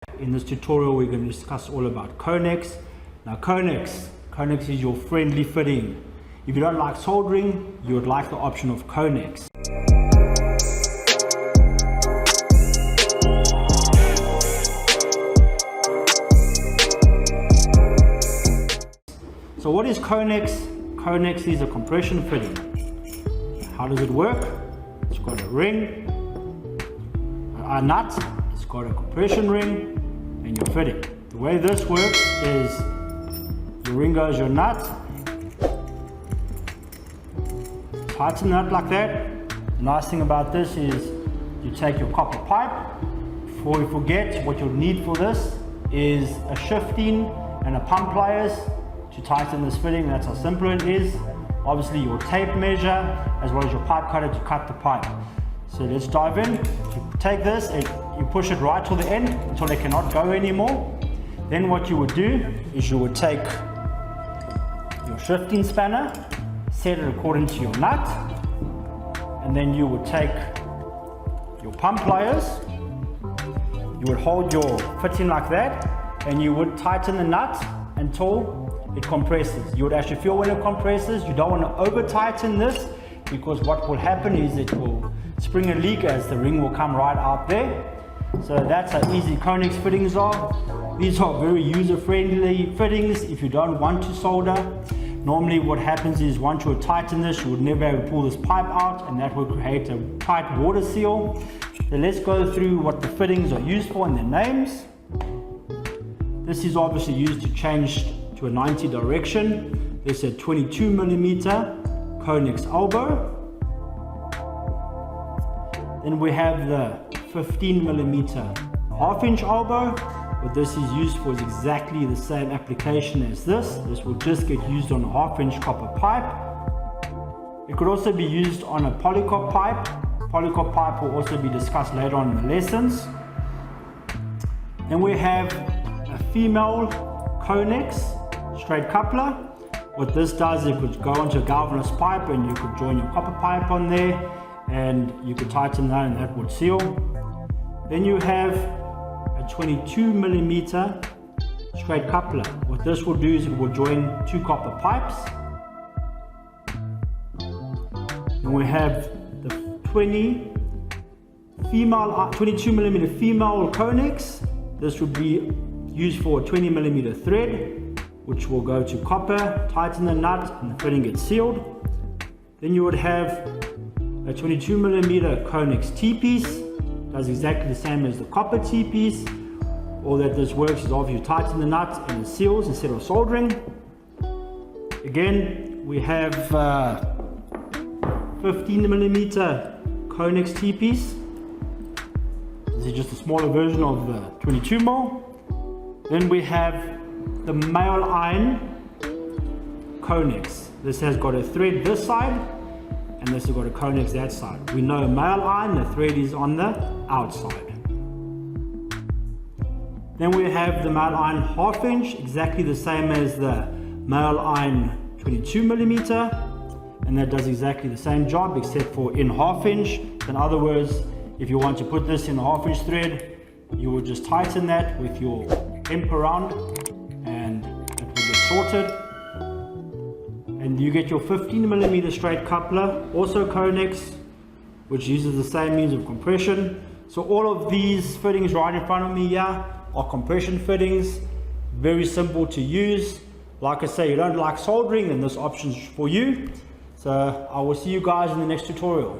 In this tutorial we're going to discuss all about Conex. Now Conex is your friendly fitting. If you don't like soldering, you would like the option of Conex. So what is Conex? Conex is a compression fitting. How does it work? It's got a ring, a nut, it's got a compression ring, and your fitting. The way this works is your ring goes your nut, tighten the nut like that. The nice thing about this is you take your copper pipe. Before you forget, what you'll need for this is a shifting and a pump pliers to tighten this fitting. That's how simple it is. Obviously your tape measure as well as your pipe cutter to cut the pipe. So let's dive in. You take this and you push it right till the end until it cannot go anymore. Then what you would do is you would take your shifting spanner, set it according to your nut, and then you would take your pump pliers. You would hold your fitting like that and you would tighten the nut until it compresses. You would actually feel when it compresses. You don't want to over tighten this, because what will happen is it will spring a leak as the ring will come right out there. So that's how easy Conex fittings are. These are very user-friendly fittings if you don't want to solder. Normally what happens is once you tighten this, you would never ever pull this pipe out, and that will create a tight water seal. So let's go through what the fittings are used for and their names. This is obviously used to change to a 90 direction. There's a 22mm Conex elbow. Then we have the 15mm half-inch elbow. What this is used for is exactly the same application as this. This will just get used on a half-inch copper pipe. It could also be used on a polycop pipe. Polycop pipe will also be discussed later on in the lessons. Then we have a female Conex straight coupler. What this does, it could go onto a galvanized pipe and you could join your copper pipe on there and you could tighten that and that would seal. Then you have a 22mm straight coupler. What this will do is it will join two copper pipes. Then we have the 22mm female Conex. This would be used for a 20mm thread, which will go to copper, tighten the nut, and the fitting gets sealed. Then you would have a 22mm Conex T-piece. Does exactly the same as the copper T-piece. All that this works is obviously you tighten the nut and it seals instead of soldering. Again, we have 15mm Conex T-piece. This is just a smaller version of the 22mm. Then we have the male iron Conex. This has got a thread this side and this has got a Conex that side. We know male iron, the thread is on the outside. Then we have the male iron half-inch, exactly the same as the male iron 22mm, and that does exactly the same job except for in half-inch. In other words, if you want to put this in a half-inch thread, you would just tighten that with your imp around and it will get sorted. And you get your 15mm straight coupler, also Conex, which uses the same means of compression. So all of these fittings right in front of me here are compression fittings. Very simple to use. Like I say, you don't like soldering, then this option is for you. So I will see you guys in the next tutorial.